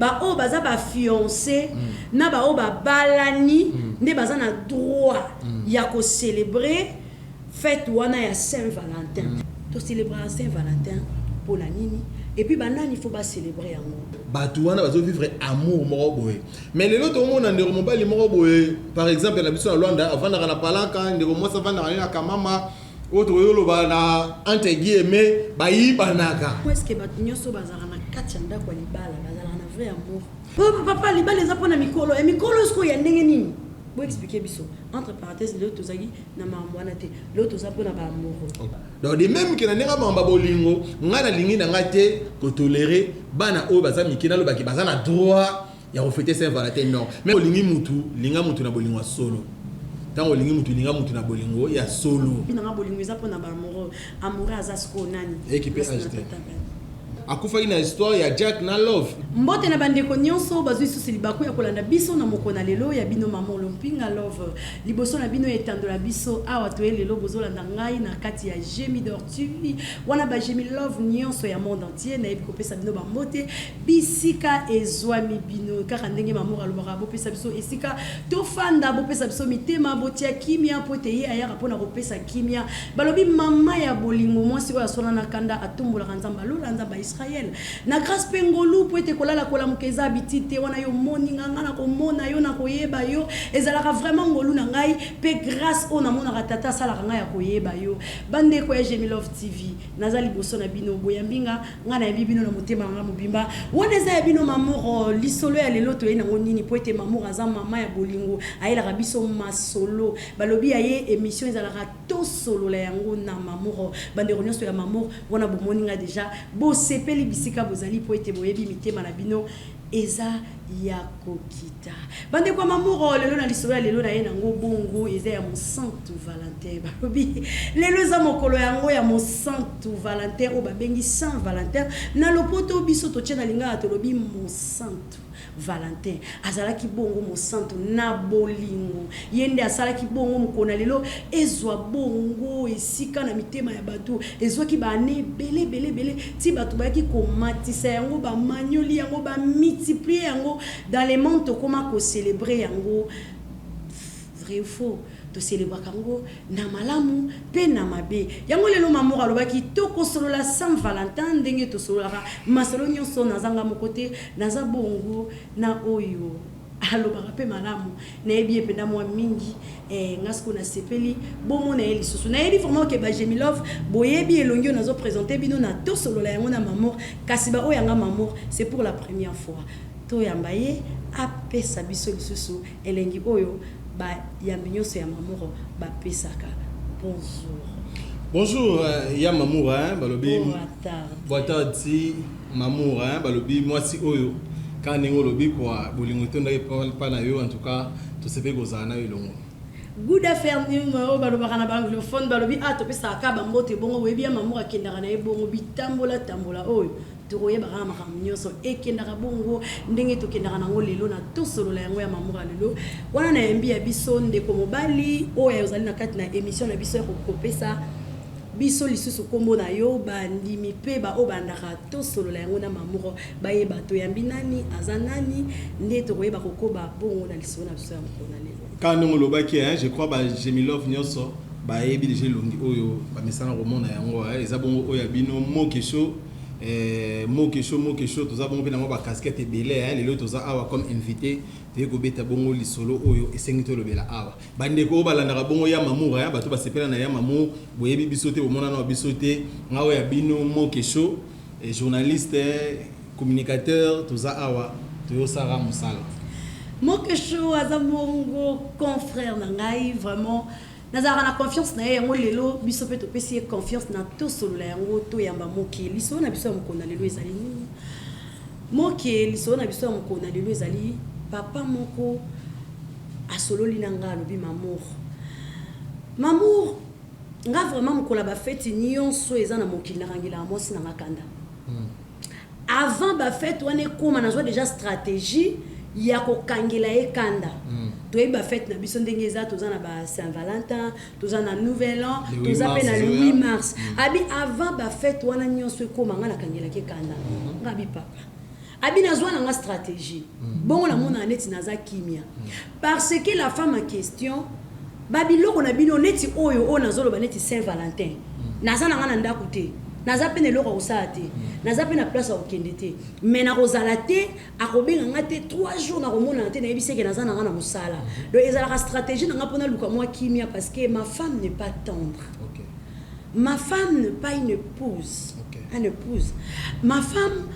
ba o baza ba fiancé na ba o ba balani nde baza na droit ya ko célébrer fête wana ya Saint-Valentin to célébrer Saint-Valentin pour la nini et puis banani il faut pas célébrer amour batu wana bazo vivre amour moko boye mais lelo to mona ndeko mobali moko boye par exemple na biso na Luanda avant na palaka ndeko mosa vanda na kamama autre yolo ba na entre guillemets ba yibanaka est-ce que batu nyoso bazala na kati ya ndako libala bazala na vrai amour papa libala eza pona mikolo e mikolo sko ya ndenge nini bo expliquer biso entre parenthèses le tozaki na mamwana te le tozapo na ba amour donc de même que na nera mamba bolingo ngana lingi na ngate ko tolérer bana o baza mikina lo baki baza na droit ya refêter Saint-Valentin non mais lingi mutu linga mutu na bolingo solo tango lingi mutu linga mutu na bolingo ya solo bina nga bolingo eza po na ba amour azasko nani équipe ajouté akufa ina histoire ya Jack na Love mbote na bandeko nyonso bazwi susi libaku ya kolanda biso na mokona lelo ya bino maman Lompinga Love liboso na bino etandola biso awa to lelo bozolanda ngai na kati ya Jemi d'Or TV wana ba Jemi Love nyonso ya monde entier na yebi kopesa bino ba mbote bisika ezwami bino kaka ndenge maman alobaka bopesa biso esika to fanda bopesa biso mitema botia kimia pote ye ayaka pona kopesa kimia balobi mama ya bolingo mwasi oyo asona na kanda atumbola nzamba lola nzamba Israël na grâce pengolu po ete kolala kola mukeza bitite wana yo moni nganga na komona yo na koyeba yo ezalaka vraiment ngolu na ngai pe grâce ona mona ratata sala ngai ya koyeba yo bande ko ya Jemi Love TV nazali boso na bino boyambinga ngana ya bibino na motema nga mobimba wana za ya bino mamour lisolo ya lelo to ena ngonini po ete mamour aza mama ya bolingo ayela biso masolo balobi aye émission ezalaka to solo la yango na mamour bande nyonso ya mamour wana bomoni nga déjà bo sepeli bisika bozali po ete boyebi mitema na bino eza ya kokita bande kwa mamour lelo na lisolo ya lelo na ye nango bongo eza ya mo Saint Valentin balobi lelo za mokolo yango ya mo Saint Valentin o babengi Saint Valentin na lopoto biso to tshena linga tolobi mo Saint Valentin azalaki bongo mo santo na bolingo yende asalaki bongo mokona lelo ezwa bongo esika na mitema ya batu ezwaki bane bele ti batu bayaki komatisa yango ba manyoli yango ba multiplier yango dans les mondes comment ko célébrer yango vrai ou faux to célébrer kango na malamu pe na mabe yango lelo mamour alobaki to kosolola Saint Valentin ndenge to sololaka masolo nyonso nazanga mokote naza bongo na oyo alobaka pe malamu na yebi ependa mwa mingi ngasko na sepeli bomo na eli susu na yebi vraiment ke ba Jemi Love boyebi elongi nazo présenter bino na to solola yango na mamour kasi ba oyanga mamour c'est pour la première fois to yambaye apesa biso lisusu elengi oyo ba yambi nyonso ya mamour ba pesaka bonjour ya mamour balobi boatard mamour balobi mwasi oyo quand ningo lobi kwa bolingo to ndaki pa na yo en tout cas to sepe kozana elongo good afternoon balobaka na banglophone balobi topesa ka bambote bongo webi ya mamour akendaka na ye bongo bitambola oyo tokoyebaka makambo nyonso ekendaka bongo ndenge tokendaka nango lelo na tosolola yango ya mamour lelo wana na yembi ya biso ndeko mobali oyo ozali na kati na émission na biso ya kokopesa biso lisusu kombo na yo bandimi pe ba obandaka tosolola yango na mamour bayeba toyambi nani aza nani nde tokoyeba kokoba bongo na lisolo na biso ya mokona lelo quand on lobaki je crois ba Jemi Love nyonso bayebi déjà longi oyo bamesana komona yango eza bongo oyo bino mokesho mokesho toza bongo pe na ba casquette ebele lelo toza awa comme invité te ko beta bongo lisolo oyo esengi to lobela awa bande ko balandaka bongo ya mamour bato basepela na ya mamour boyebi biso te bomona na biso te ngawo ya bino mokesho journaliste communicateur toza awa toyo sara musala mokesho aza bongo confrère na ngai vraiment nazara na confiance na yango lelo biso pe topesi confiance na to solola yango to yamba moke liso na biso mokona lelo ezali nini moke liso na biso mokona lelo ezali papa moko asololi na nga lobi mamour nga vraiment mokola ba fête nyonso eza na mokili na rangila mosi na ngakanda avant ba fête wana ekoma nazwa déjà stratégie ya kokangela ekanda toyeba fête na biso ndenge eza toza na ba Saint Valentin toza na Nouvel An toza pe na le 8 mars abi avant ba fête wana nyonso ekoma nga na kangela ekanda ngabi papa abina zwa na stratégie bon la mona neti naza kimia parce que la femme en question babiloko na bino neti oyo o nazolo ba neti Saint-Valentin naza na ngana ndako te naza pene loko osala te naza pene place okende te mais na kozala te akobenga ngate 3 jours na komona te na yebiseke naza na ngana mosala donc ezala ka stratégie na ngapona luka moi kimia parce que ma femme n'est pas tendre. OK. Ma femme n'est pas une épouse. Une épouse. Ma femme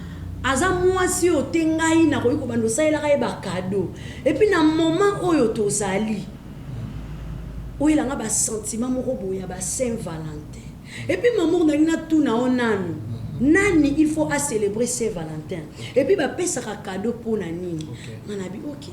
aza mwasi otengai na koyiko bando saela ba cadeau et puis na moment oyo tozali oyo langa ba sentiment moko boya ba Saint-Valentin et puis maman na ina tout na onanu nani il faut à célébrer Saint-Valentin et puis ba pesa ka cadeau pour nani manabi OK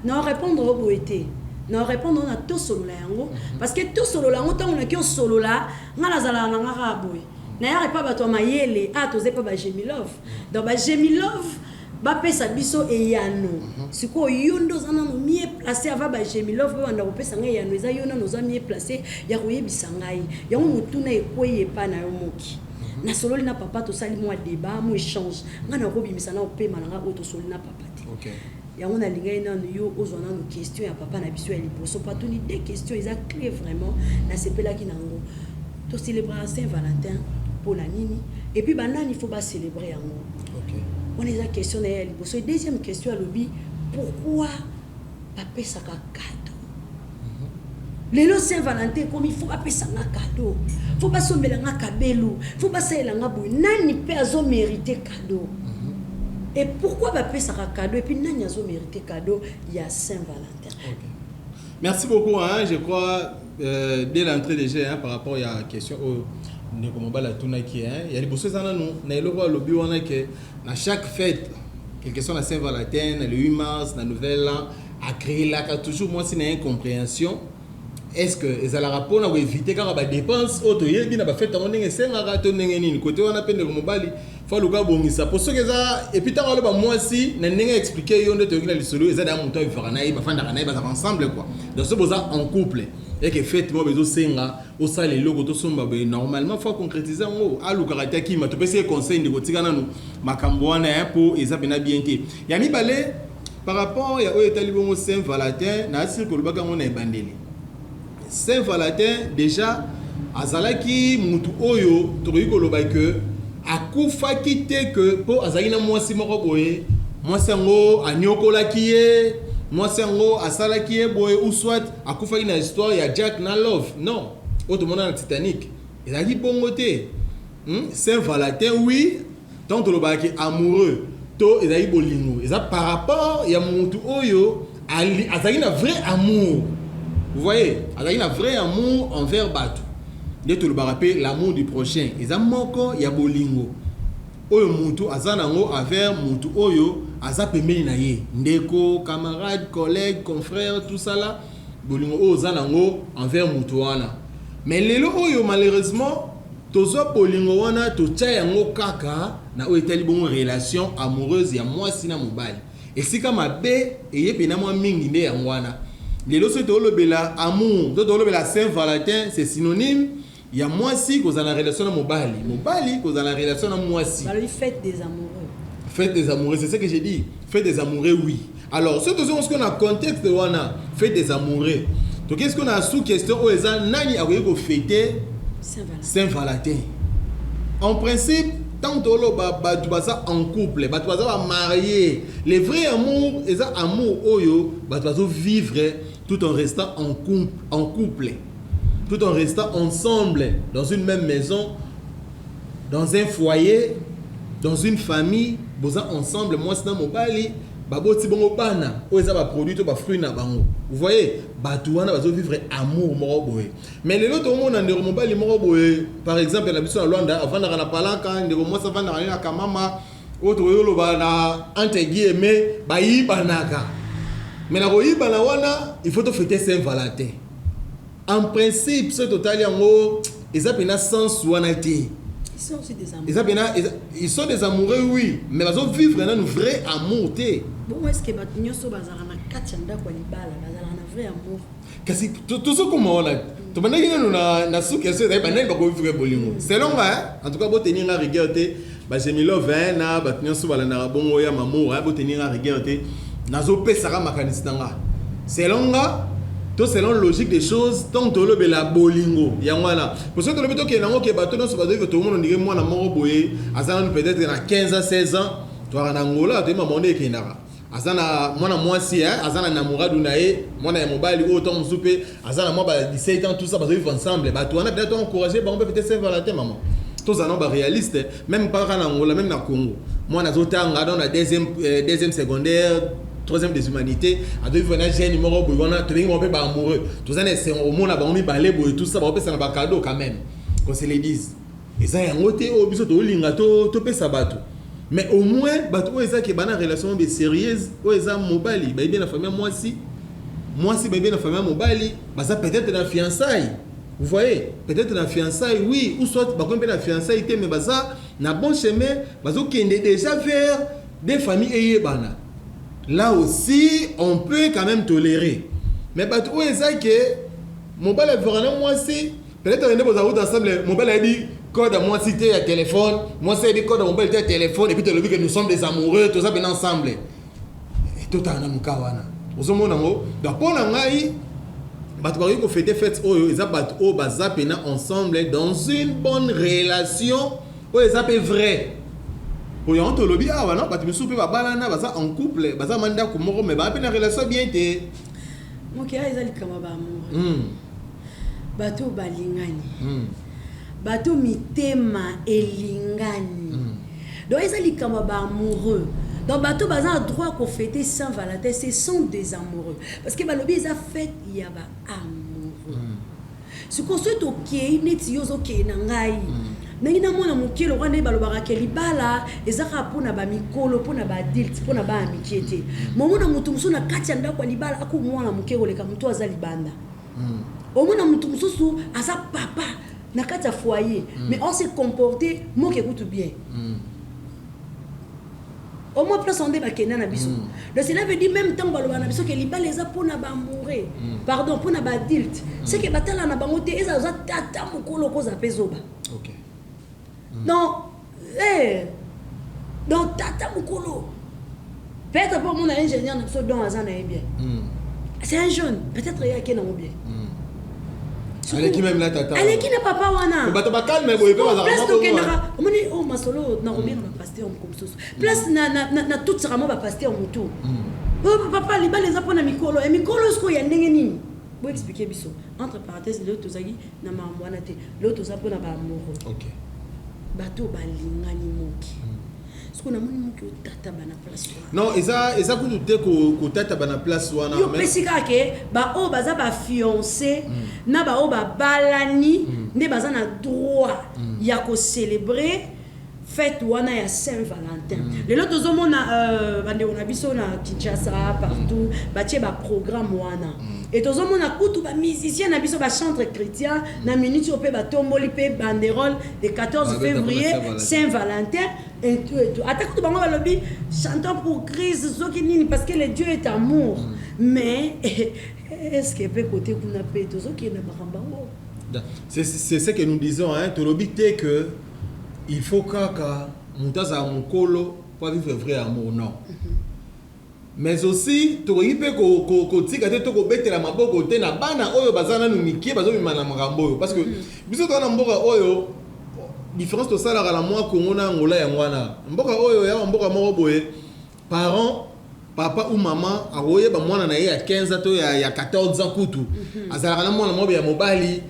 na répondre au boité na répondre na to solo la yango parce que to solo la yango on a ki solo la ngala zala na ngaka boy na ya pas bato mayele a toze pas ba Gemilove donc ba Gemilove ba pesa biso e yano siko yondo zana no mieux placé ava ba Gemilove ba ndako pesa ngai yano eza yona no za mieux placé ya koyebisa ngai yango mutuna ekoye pa na yo moki na solo na papa to sali mo débat mo échange ngana ko bimisa na opema na nga auto solo na papa te OK yango na lingai na yo ozwana no question ya papa na biso ya liboso pas toni des questions ils a clair vraiment na sepela ki nango to célébrer Saint-Valentin pour la nini et puis banane il faut pas célébrer yango. OK. On est la question na ya liboso deuxième question à lobby pourquoi papa ça ka cadeau lelo Saint-Valentin comme il faut pas ça nga cadeau faut pas sombela nga kabelo faut pas ça nga boy nani pe azo mériter cadeau. Et pourquoi papa ça ka cadeau et puis nani azo mériter cadeau il y a Saint-Valentin. OK. Merci beaucoup hein, je crois dès l'entrée déjà hein, par rapport à la question ne comment la tuna qui hein il y a des bosses ça non na eloko lobby wana que na chaque fête quelque soit la Saint-Valentin le 8 mars la nouvelle an a créé là toujours moi c'est une incompréhension est-ce que ezala rapport na éviter quand ba dépenses auto yebi na ba fête on ndenge senga rato ndenge nini côté wana pende ko mobali fa luka bongisa pour ce que ça et puis tant ba moi si na ndenge expliquer yo ndo to kila lisolo ezala monto vivre na ba fanda na ba ensemble quoi donc ce boza en couple et que fête moi bezo senga au sale logo to somba be normalement faut concrétiser ngo alu karata ki ma to pese conseil ndiko tikana no makambo wana hein pour ezapena bien te ya mibale par rapport ya oyo etali bongo Saint-Valentin na asir ko lubaka ngona ebandeli Saint-Valentin déjà azalaki mutu oyo tokoki koloba que akufaki te que po azali na mwasi moko boye mwasi yango anyokolaki ye mwasi yango asalaki ye boye ou soit akufaki na histoire ya Jack na Love non autre monde na Titanic ezalaki bongo te Saint-Valentin oui tant tolobaki amoureux to ezali bolingo eza par rapport ya mutu oyo azali na vrai amour. Vous voyez, il y a un vrai amour envers Batu. Il y a l'amour du prochain. Il y a moko ya bolingo. Oyo mutu azanango envers mutu oyo azapemeli na ye. Ndeko, camarade, collègue, confrère, tout ça là. Bolingo oyo azanango envers mutu wana. Mais lelo oyo malheureusement tozo bolingo wana to tia yango kaka na oyo etali bongo relation amoureuse ya mwasi na mobali. Esika mabe eyepena mwa mingi nde yango wana. Les lois de l'amour, de la Saint-Valentin, c'est synonyme. Il y a moi si qu'on a la relation à Mobali. Mobali qu'on a la relation à moi si. Alors, fête des amoureux. Fête des amoureux, c'est ce que j'ai dit. Fête des amoureux, oui. Alors, ce qu'on a contexte de Wana, fête des amoureux. Donc, qu'est-ce qu'on a sous question où les gens n'ont fêter Saint-Valentin. En principe, tant que tu vas en couple, tu vas marier. Le vrai amour, c'est un amour oyo, tu vas vivre tout en restant en couple, tout en restant ensemble dans une même maison, dans un foyer, dans une famille, vous êtes ensemble. Moi, c'est dans mon bali, baboti bongo bana, oza ba produit to ba fruit na bango. Vous voyez, batouana va vivre amour moko boye. Mais les autres monde ndeko mobali moko boye, par exemple la biso na Luanda avant na palaka ndeko mo sa vanda na kamama, autre yolo ba na entre guillemets ba yibanaka. Mais la royibana wana, il faut te fêter Saint-Valentin. En principe, ce total yango, ils ont un sens wana té. Ils sont aussi des amoureux. Ils sont des amoureux, oui, mais ils ont vivre un vrai amour. Bon, est-ce que les gens sont un vrai amour? Tout ce qu'on a, tout le monde a su que c'est un peu de bolingo. Selon moi, en tout cas, si tu as rigueur, ba Gemilo 20 na ba nyonso balanda bongo ya mamour bo tenir à rigueur te nazo pesaka makanisi nanga selon nga to selon logique des choses tant to le bela bolingo ya ngwana parce que to le beto ke nango ke bato no so ba do to mono ndike mwana moko boye azana peut-être na 15 à 16 ans to ana ngola to ma monde ke ndaka azana mwana mwasi azana na muradu na ye mwana ya mobali autant msupe azana mwa ba 17 ans tout ça ba vivre ensemble ba to ana peut-être encourager ba on peut peut-être Saint-Valentin maman tous en ont réaliste même pas en Angola même na Congo moi na zotanga dans la deuxième secondaire troisième des humanités à deux venir jeune numéro boyona to bingo pe ba amoureux tous en c'est au monde ba on mi balé boy tout ça ba pesa na ba cadeau quand même qu'on se les dise et ça yango te o biso to linga to pesa bato mais au moins bato o eza ke bana relation be sérieuse o eza mobali ba bien la famille moi si ba bien la famille mobali ba ça peut-être na fiançailles. Vous voyez, peut-être la fiançailles, oui, ou soit, par contre, la fiançailles, mais ça, na bon chemin, qui est déjà vers des familles ayébana. Là aussi, on peut quand même tolérer. Mais bah, où est-ce que mon bel est vraiment moi si, peut-être on est dans route ensemble, mon bel a dit code à moi cité à téléphone, moi c'est dit code à mon bel téléphone, et puis tu as vu que nous sommes des amoureux, tout ça bien ensemble. Et tout en a moukawana. Vous avez mon amour, donc pour l'angaï. Bato bari ko fêter fête oyo eza bato o bazapena ensemble dans une bonne relation o eza pe vrai pour yon to lobi awa non bato misupe ba balana baza en couple baza manda ko moko mais ba pe na relation bien te moki eza likama ba amour bato balingani bato mitema elingani donc eza likama ba amoureux. Donc, bateau bazan a droit qu'on fête Saint-Valentin, ce sont des amoureux. Parce que balobi ils a fait il y a ba amoureux. Ce qu'on souhaite OK, neti yozo OK nangai. Nangina mona mukelo rwanda balobaka ke libala ezaka pona ba mikolo pona ba adult pona ba amitié. Momona mutu musu na kati ya ndako libala aku mwana mukelo leka mutu aza libanda. Omona mutu musu asa papa na kati ya foyer, mais on s'est comporté moke kutu bien. Au moins place on débat kena na biso. Donc cela veut dire même temps baloba na biso que libala les a pona ba amoureux. Pardon, pona ba adulte. C'est que batala na bango te eza za tata mukolo ko za pezoba. OK. Donc donc tata mukolo. Peut-être pas mon ingénieur na biso don azana bien. C'est un jeune, peut-être il y a qui na bien. Allez qui même là tata. Allez qui n'a papa wana. Bato ba calme boye pe bazaka. Place to kenara. Omoni oh masolo na robien na pasteur comme ça. Place na tout sera mo ba pasteur mutu. Oh papa liba les apona mikolo et mikolo sko ya ndenge nini. Bo expliquer biso. Entre parenthèses le tozaki na mamwana te. Le tozapona ba amoureux. OK. Bato balingani moki. Ce qu'on a mon que tata bana place. Non, eza kutu te ko tata bana place wana. Yo pesika ke ba o baza ba fiancé na ba o ba balani nde baza na droit ya ko célébrer fête wana ya Saint-Valentin. Les autres tozomona bande on a biso na Kinshasa partout ba tie ba programme wana. Et tozomona kutu ba musicien na biso ba chantre chrétien na minute op ba tomboli pe banderole le 14 février Saint-Valentin et tout. Attaque tout bango balobi chantant pour Christ ce qui nini parce que le Dieu est amour. Mais est-ce que peut côté kuna pe tozo qui na barambango. C'est ce que nous disons hein tolobi te que il faut kaka mutaza mukolo pour vivre vrai amour non. Mais aussi tokoki pe ko tika te toko betela maboko te na bana oyo bazana nu mikie bazo bimana makambo parce que biso to na mboka oyo différence to sala la moi Congo na ngola ya ngwana mboka oyo ya mboka moko boye parents papa ou maman awoye ba mwana na ye ya 15 to ya 14 ans kutu azala na mwana mobe ya mobali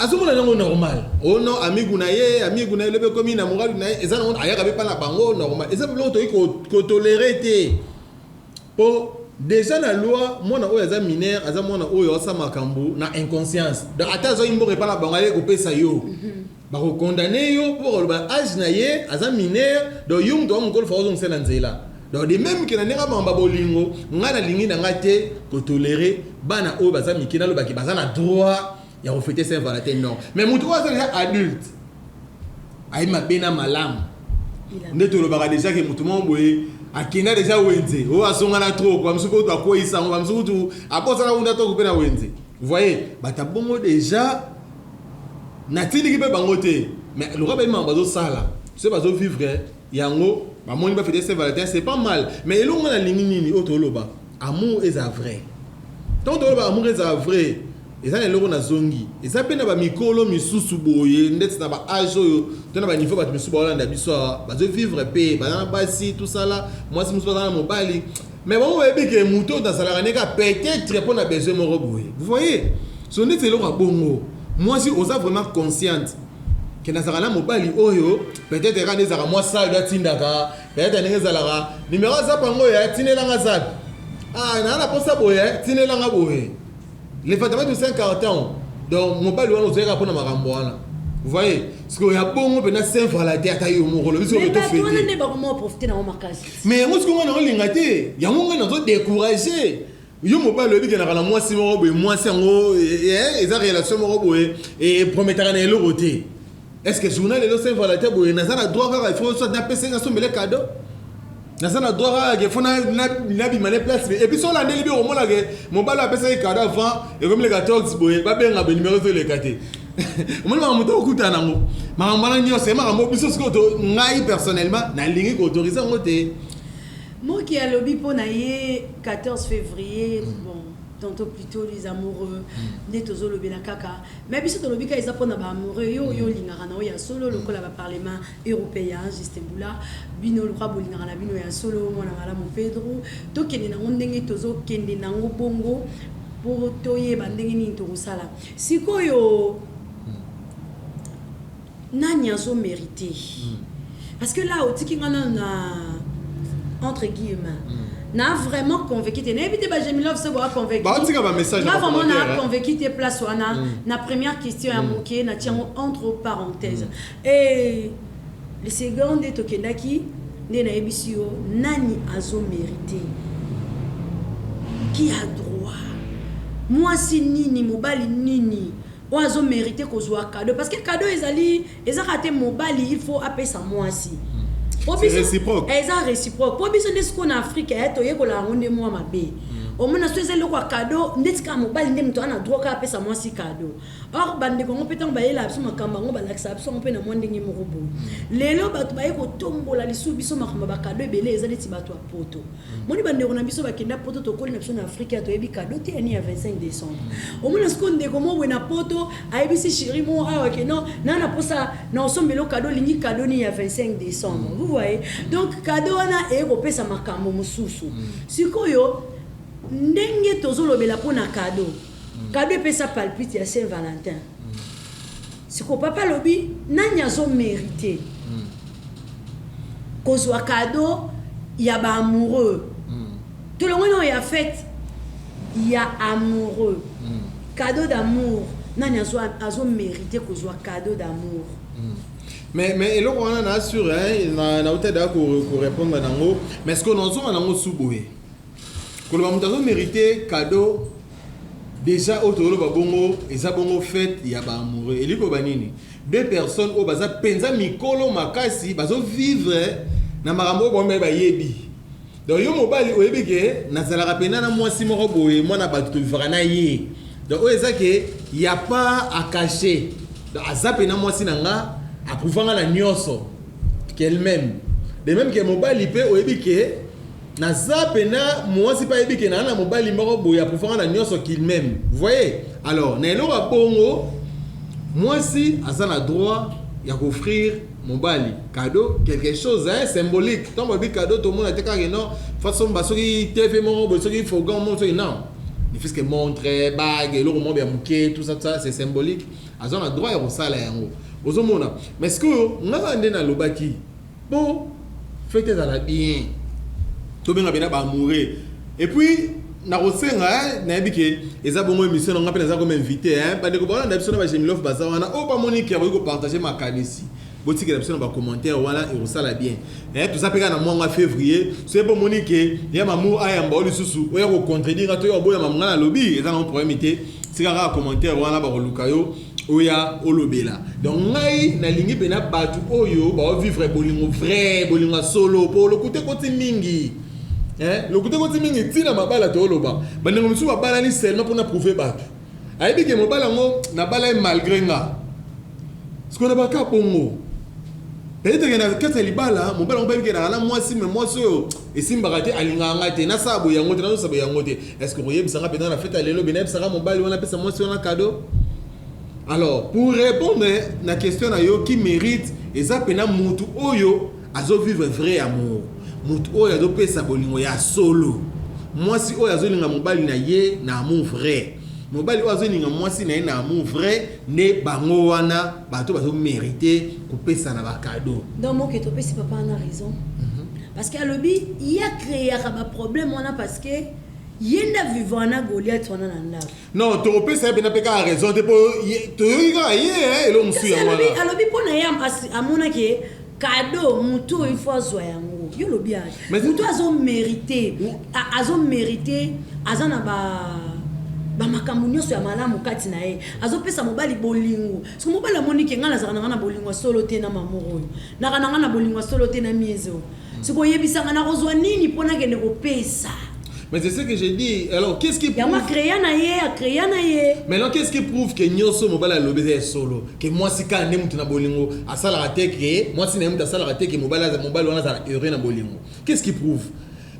azomona nango normal ono amigu na ye lebe komi na morali na ye ezana ayaka be pa na bango normal ezana lo to ko tolérer te po déjà la loi mwana oyo aza mineur aza mwana oyo asa makambo na inconscience donc ata azo imboka pa na bango ale ko pesa yo ba ko condamner yo pour ba âge na ye aza mineur donc yung to mukolo fa ozo nsela nzela donc de même que na nenga mamba bolingo ngana lingi na ngate ko tolérer bana oyo baza mikina lo baki baza na droit ya refêter Saint-Valentin non mais mutu oyo aza adulte ay mabena malam ndeto lo baka déjà que mutu mo boye akina déjà wenze o asonga na trop kwa msuko to akoisa ngo msuko to aposa na unda to kupena wenze vous voyez bata bongo déjà na tili ki pe bango te mais le roi ba mamba zo sala ce bazo vivre yango ba moni ba fêter Saint-Valentin c'est pas mal mais elongo na lingi nini otoloba amour est vrai tant toloba amour est vrai eza na eloko na zongi eza pe na ba mikolo misusu boye ndeti na ba âge oyo tona ba niveau ba misusu ba olanda biso bazo vivre pe ba basi tout ça là moi si musu ba na mobali mais bon on veut que muto dans la ranée peut-être pour na besoin moko boye vous voyez so ndeti eloko bongo moi si oza vraiment consciente que na na mobali oyo peut-être quand ezaka moi ça doit tindaka peut-être ndenge zalaka numéro za pango ya tinelanga zapi na la posa boye tinelanga boye les fondements de 50 ans donc mobali wana ozeka pona makambo wana vous voyez parce que ya bongo pena Saint-Valentin ata yo moko le biso to fait mais on ne ba comment profiter na makasi mais ngo siko ngana olinga te ya ngo ngana zo décourager yo mobali obi kana kana mwasi moko boye mwasi ngo eza relation moko boye et promettre na eloko te est-ce que journal le Saint-Valentin boye na ça droit il faut soit na pesa na sombele cadeau na ça droit que faut na bimane place et puis sur la ndeli bi au mona que mobali a pesa cadeau avant et comme les 14 boye ba benga be numéro zo le kate mona moto okutana ngo mama nyo c'est mama biso ce que ngai personnellement na lingi ko autoriser ngote moi qui a lobby pour naie 14 février bon tantôt plutôt les amoureux des tozo lobby na kaka mais biso to lobby ka eza pona ba amoureux yo lingara na ya solo lokola ba parlement européen Justembula bino le roi bolingara na bino ya solo mona ngala mo Pedro to kende na ndenge tozo kende na ngo bongo pour toye ba ndenge ni to sala sikoyo nani azo mérité parce que là au tiki ngana na entre guillemets n'a vraiment convaincu t'es n'habite ba Jemilov se boit convaincu bah on dit un message là vraiment n'a convaincu t'es place wana na première question à moquer na tient entre parenthèses et le second de tokendaki ne na ebisio nani azo mérité qui a droit moi si nini mobali nini oazo mérité kozwa cadeau parce que cadeau ezali ezakate mobali il faut appeler ça moi si c'est réciproque eza réciproque po biso ndesko na Afrique toye ko la ronde moi mabe au moins so ezali ko cadeau ndetika mobali ndem to ana droit ka appeler ça moi si cadeau or bande ko ngopeta ngbayela biso makamba ngo balakisa biso ngopena mo ndenge moko bo lelo bato baye ko tombola lisu biso makamba ba cadeau ebele ezali ti bato poto moni bande ko na biso bakenda poto to koli na biso na Afrique to yebi cadeau te ni ya 25 décembre au moins ce qu'on ndeko mo na poto ayebisi chéri mo awa ke non na posa na osombelo cadeau lingi cadeau ni ya 25 décembre vous voyez donc cadeau na e ko pesa makambo mususu sikoyo ndenge tozolobela pona cadeau cadeau pesa palpite ya Saint-Valentin siko papa lobi nani azo mérité kozwa cadeau ya ba amoureux tout le monde ya fête ya amoureux cadeau d'amour nani azo mérité kozwa cadeau d'amour mais eloko wana na assure na oteda ko répondre nango mais ce que nous avons nango suboé ko le bamuta zo mérité cadeau déjà autour ba bongo eza bongo fête ya ba amoureux eliko banini deux personnes au baza penza mikolo makasi bazo vivre na makambo bombe ba yebi donc yo mobali oyebi ke nazalaka pena na mwasi moko boye mwana bato vivra na ye donc eza ke y a pas à cacher donc azape na mwasi nanga approuvanga la nyonso qu'elle-même de même que mobali pe oyebi ke nazape na mwasi pa yebi ke na mobali moko boye approuvanga la nyonso qu'il-même vous voyez alors na eloko bongo mwasi azana droit ya offrir mobali cadeau quelque chose symbolique tant que cadeau tout le monde était carré non façon basoki TV moko basoki fogan moko soki non il faut que montre bague le roman bien mouké tout ça c'est symbolique azana droit ya kosala yango ozomona mais est-ce que ngaka ndena lobaki bon fête za bien to benga bena ba amoureux et puis na kosenga na yebike eza bongo émission nga pena za comme invité bande ko bona ndabisona ba Jemilov baza wana o ba Monique ya ko partager ma kanisi boti que ndabisona ba commentaire wala et osala bien tout ça peka na mois février c'est bon Monique ya mamu ayamba oli susu oya ko contredire to yo boya mamanga na lobby eza na problème té sika commentaire wana ba lukayo oya olobela donc ngai na lingi pena batu oyo ba vivre bolingo vrai bolingo solo pour le côté mingi le côté mingi tina mabala to oloba bandengo musu mabala ni seulement pour na prouver batu ayebi ke mobala ngo na bala malgré nga ce qu'on a pas bongo peut-être que na kata libala mobala on peut que na moi si mais moi so et si mbakate alinga ngate na sabo yango te na sabo yango te est-ce que royeb sanga pendant la fête lelo beneb sanga mobali on appelle ça moi si on a cadeau. Alors pour répondre à la question na yo qui mérite et ça pena mutu oyo azo vivre vrai amour mutu oyo azo pesa bolingo ya solo moi si oyo azo linga mobali na ye na amour vrai mobali oyo azolinga mwasi na ye na amour vrai ne bango wana bato bazo mériter kopesa na bakado. Donc moi que topesi papa a raison. Parce que alobi il y a créé un problème wana parce que yenda vivant na Goliath wana na ndako. Non, to pesa bena peka a raison te po to yiga ye elo musu ya wana. Alobi pona ya amona ke cadeau mutu il faut zo yango. Yo lobi a. Mutu azo mériter azana ba makambo nyonso ya malamu kati na ye azopesa mobali bolingo so mobali amoni ke ngana zaka na bolingo solo te na mamoro oyo na bolingo solo te na miezo siko yebisanga na kozwa nini pona kende kopesa. Mais c'est ce que j'ai dit. Alors qu'est-ce qui prouve créer na ye mais alors qu'est-ce qui prouve que nyonso mobali alobé solo que moi si ka ne mutu na bolingo asala rate que moi si na mutu asala rate que mobali wana za heureux na bolingo qu'est-ce qui prouve.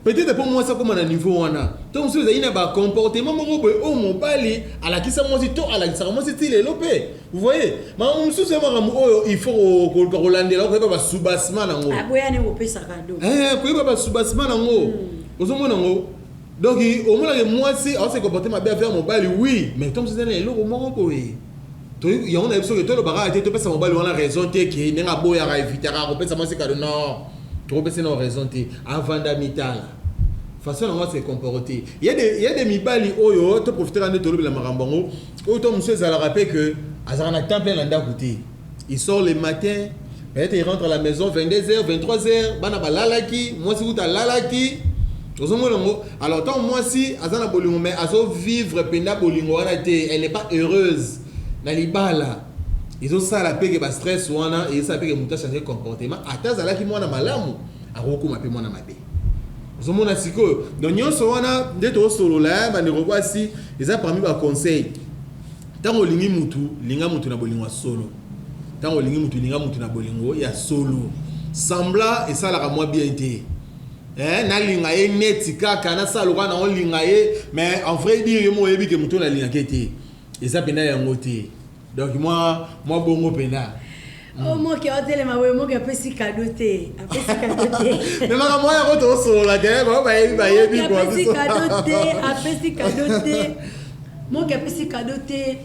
Peut-être pour moi ça comme à niveau wana donc si vous avez un comportement au mobali à la qui ça moi c'est tout à la ça moi c'est il est lopé vous voyez mais on sous c'est il faut que Rolande là ko ba soubassement nango ah boya ne opesa cadeau ko ba soubassement nango ozomo nango donc au moins que moi c'est on se comporter ma bien vers mobali oui mais comme c'est là lo mo ko to y on a besoin que tout le bara était to pesa mobali on a raison te que nenga boya ra éviter ra pesa moi c'est cadeau non trop pesa non raison te avant d'amital façon dont on se comporter il y a des mibali oyo to profiter de tolo la marambango oyo to monsieur za la rappeler que azana temps plein landa côté il sort le matin peut-être il rentre à la maison 22h 23h bana balalaki moi si vous ta lalaki alors tant moi si azana bolingo mais azo vivre penda bolingo wana te elle n'est pas heureuse na libala ils ont ça la paix que ba stress wana et ça paix que muta changer comportement atazala ki mwana malamu akokuma pe mwana mabe zomona siko donc nyonso wana nde to solo la bandeko kwasi eza parmi ba conseil tango lingi mutu linga mutu na bolingo solo tango lingi mutu linga mutu na bolingo ya solo sembla et ça la moi bien te na linga ye neti kaka na salo kana on linga ye mais en vrai dire mo yebi ke mutu na linga kete eza pena ya ngote donc moi bongo pena. Oh moi qui a télé ma ouais moi qui a pesi cadeau te mais ma moi ya ko solo la gueule ba yebi quoi a pesi cadeau te moi qui a pesi cadeau te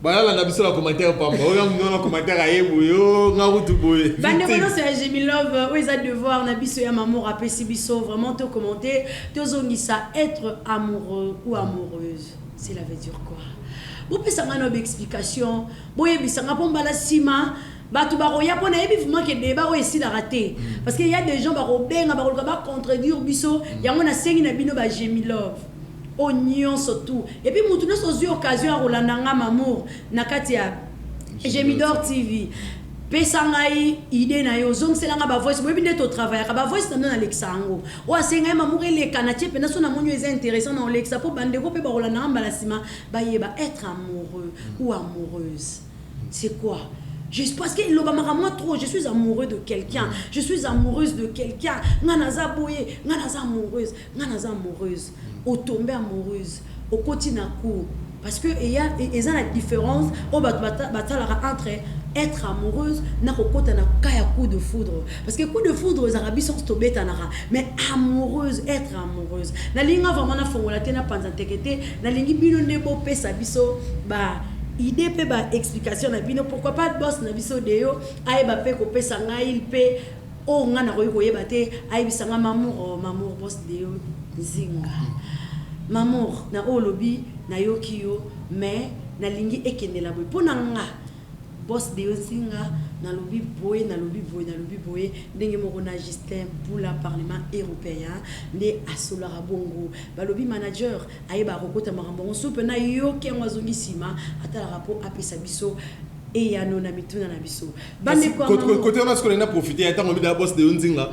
bah là na biso la commentaire pamba oyo na commentaire ayebu yo nga rutu boye bande bono c'est Jemi Love où ils a devoir na biso ya maman a pesi biso vraiment te commenter te zongisa être amoureux ou amoureuse cela veut dire quoi. Vous pouvez savoir une explication. Vous pouvez savoir pour la cima. Batu baro ya pona yebi vraiment que débat ici la raté parce qu'il y a des gens baro benga baro ba contredire biso ya mona sengi na bino ba Jemi Love oignon surtout et puis mutu na sozi occasion ya rolanda nga mamour na kati ya Jemi Dor TV pesangai idée na yo zong selanga ba voice boyebi ndeto travailler ba voice na Alexango o asenga mamour ele kanatie pena so na monyo est intéressant na Alexa po bande ko pe ba rolanda nga mbala sima ba yeba être amoureux ou amoureuse c'est quoi. Parce que moi trop, je suis amoureux de quelqu'un, je suis amoureuse de quelqu'un, nganaza boye, nganaza amoureuse, au tomber amoureuse, au quotidien coup. Parce que il y a la différence entre être amoureuse na kokota na kaya coup de foudre. Parce que coup de foudre les arabes sont tobeta nara, mais amoureuse, être amoureuse. Na linga vraiment na fongola te na panzantekete, na lingi bino nebo pesa biso ba idée pe ba explication na bino pourquoi pas boss na biso deyo ay ba pe ko pesa ngai pe o nga na ko yeba te ay bisanga mamour boss deyo zinga mamour na olobi na yokiyo mais na lingi ekendela boy pona nga boss deyo zinga na lobi boy ndenge moko na Justin pour le Parlement européen ne asolara bongo balobi manager ayeba kokota marambo soupe na yoke ngwazongi sima atala rapport apesa biso et ya no na mituna na biso bande kwa côté on a ce qu'on a profité attends on dit la boss de Nzinga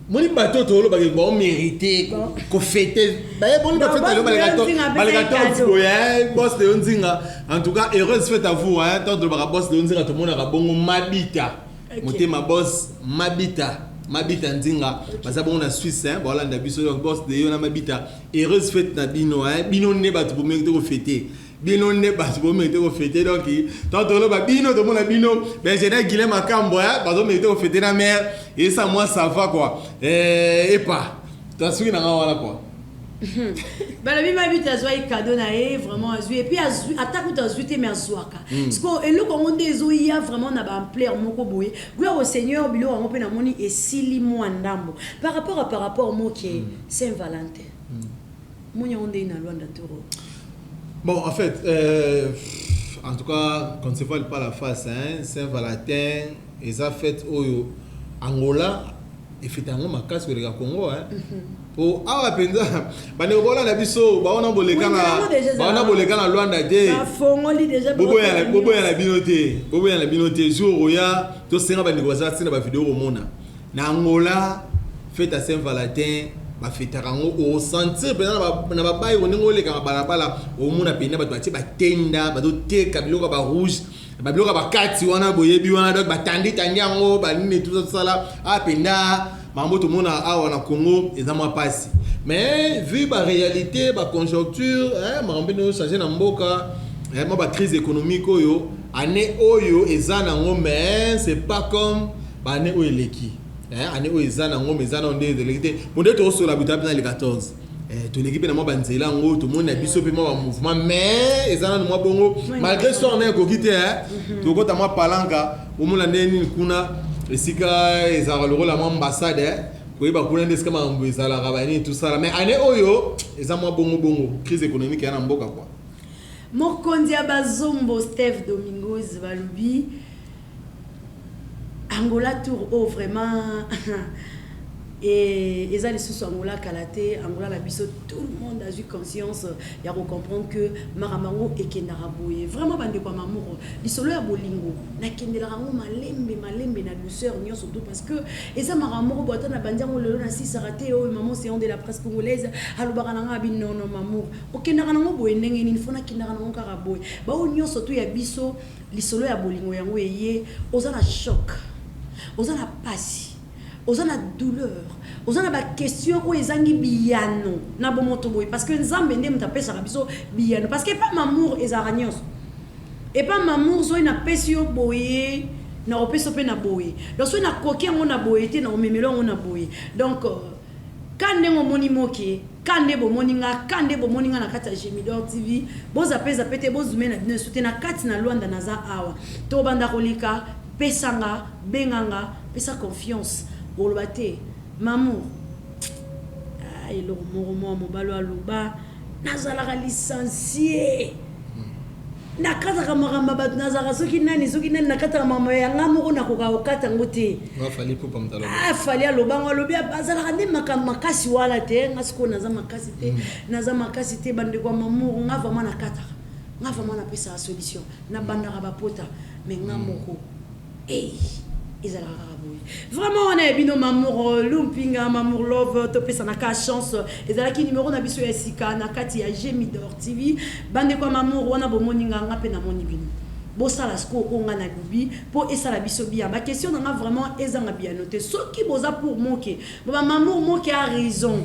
moni bato to lo ba ko mériter ko fêter ba bon ba fêter le balegato boya boss de Nzinga en tout cas heureuse fête à vous hein tant de ba boss de Nzinga tout le monde a bongo mabita Motema boss Mabita Nzinga baza bon na Suisse hein bolanda biso boss de yo na Mabita heureuse fête na bino hein bino ne batu bo mekete ko fêter bino ne batu bo mekete ko fêter donc tant lo ba bino to mona bino ben j'ai na Guilhem Makambo hein bazo mekete ko fêter na mère et ça moi ça va quoi et pas tu as suivi na wala quoi bah la vie Mabita zwa cadeau na vraiment azui et puis attaque ou azui te mais azwaka parce que et le Congo des il y a vraiment na ba ampleur moko boye gloire au Seigneur bilo on peut na moni et sili mo ndambo par rapport mo qui Saint-Valentin monya onde na Luanda Toro. Bon en fait en tout cas quand se voile pas la face hein Saint-Valentin et ça fête oyo Angola et fait un makas que le Congo hein pour awa penza bane bola na biso ba ona boleka na Luanda de ba fongoli déjà bobo ya la binote jour oya to senga bane ko za tsina ba vidéo romona na Angola fête à Saint-Valentin ba fête rango au sentir pena na ba bayi oningo leka balabala o mona pena ba to ba tenda ba to teka biloko ba rouge ba biloko ba kati wana boyebi wana donc ba tandi yango ba nini tout ça là a penda mambo tout monde a na Congo ezama pasi mais vu la réalité la conjoncture mambo no changer na mboka ma crise économique oyo année oyo ezana ngo mais c'est pas comme année oyo eleki année oyo ezana ngo mais ezana ndé de monde to so la buta na le 14 to l'équipe na mo banzela ngo tout monde na biso pe mo mouvement mais ezana mo bongo malgré ça on est kokité to kota mo palanga o mo la ndeni kuna esika ezara le rôle à ambassade ko yeba kuna ndeska mambo ezala rabani tout ça mais année oyo ezama bongo crise économique ya na mboka quoi mokonzi ya bazombo Steve Domingos balobi Angola tour au vraiment et les alliés sous Angola Kalaté Angola la biso tout le monde a eu conscience il y a comprendre que Maramango et Kendaraboye vraiment bande quoi mamour lisolo ya bolingo na Kendaramango malembe na douceur nyo surtout parce que eza Maramango boata na bandiango lelo na si sarate o maman c'est on de la presse congolaise alobaka na bi non mamour o Kendaramango boye ndenge ni fona Kendaramango karaboye ba o nyo surtout ya biso lisolo ya bolingo yango eye oza na choc oza na pasi oza na douleur oza na ba question ko ezangi biyano na bomoto boy parce que nzambe ndem tapesa biso biyano parce que pas mamour ezara nyonso et pas mamour zo na pesi yo boye na opeso pe na boye donc so na koki ngo na boye te na omemelo ngo na boye donc kande ngo moni moke kande bo moninga na kati ya Gemidor TV boza pesa pete bozume na dino soute na kati na Luanda na za awa to banda kolika pesanga benganga pesa confiance bolobate mamour elo moromo mobalo aloba nazala licencié nakata maramba bat nazara soki nani nakata mama yanga moko nakoka okata ngote fali po pamtalo fali aloba ngolobi bazala ndi makasi wala te ngasiko naza makasi te bande kwa mamour nga vraiment nakata nga vraiment na pesa solution na bandara bapota mais nga moko vraiment on a bino mamour lumpinga mamour love topesa na ka chance ezalaki numéro na biso ya sika na kati ya Gemidor TV bande kwa mamour wana bomoninga nga pe na moni bino bosala sko onga na lubi po esala biso bien ba question nga vraiment ezanga bien noté soki boza pour moke ba mamour moke a raison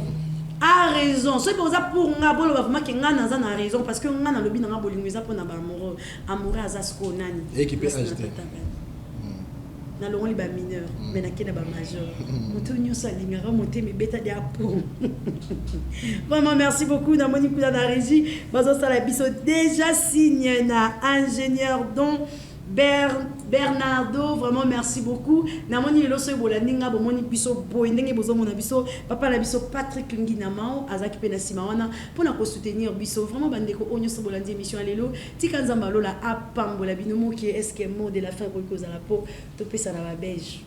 soki boza pour nga bolo vraiment ke nga naza na raison parce que nga na lobi na nga bolingo eza pona ba amoureux aza sko nani équipe HD na longo liba mineur mais na kena ba majeur moto nyosa lingara moté me beta dia pour vraiment merci beaucoup na moni kula na régie bazo sala biso déjà signe na ingénieur don Bernardo vraiment merci beaucoup na moni loso bolandinga bo moni biso boy ndenge bozo mona biso papa na biso Patrick Nginamao azaki pe na simawana pona ko soutenir biso vraiment bandeko onyo so bolandi émission alelo tika nzamba lola apambola binomo qui est-ce que mot de la fin ko za la peau to pesa na ba beige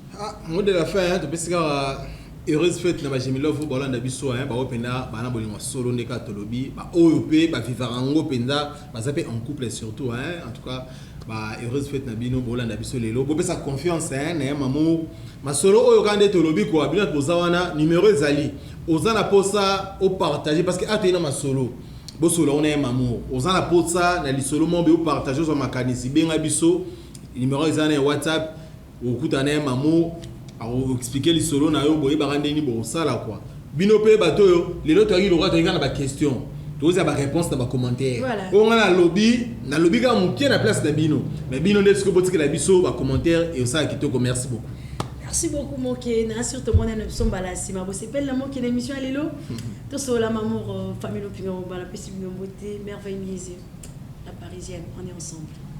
mot de la fin to pesa heureuse fête na ba Gemilove bolanda biso ba openda bana bolingo solo ndeka tolobi ba oyo pe ba vivarango penda ba zape en couple surtout en tout cas ba heureuse fête na bino bolanda biso lelo bo pesa confiance na mamour masolo oyo kande tolobi ko bino bozawana numéro ezali ozana posa o partager parce que atena masolo bo solo on a mamour ozana posa na lisolo mo be o partager zo makanisi benga biso numéro ezana WhatsApp okutana ya mamour expliquer les solo na yo boye barandeni bo sala quoi bino pe bato yo lelo to yilo to yikana ba question to za ba réponse na ba commentaire on na lobby ka mukie na place na bino mais bino nde siko botika la biso ba commentaire et ça kitoko merci beaucoup. Merci beaucoup Moké, surtout mon émission balasi ma c'est belle la Moké l'émission alelo tout sur la maman famille Lopinga la possible beauté merveilleuse la parisienne on est ensemble.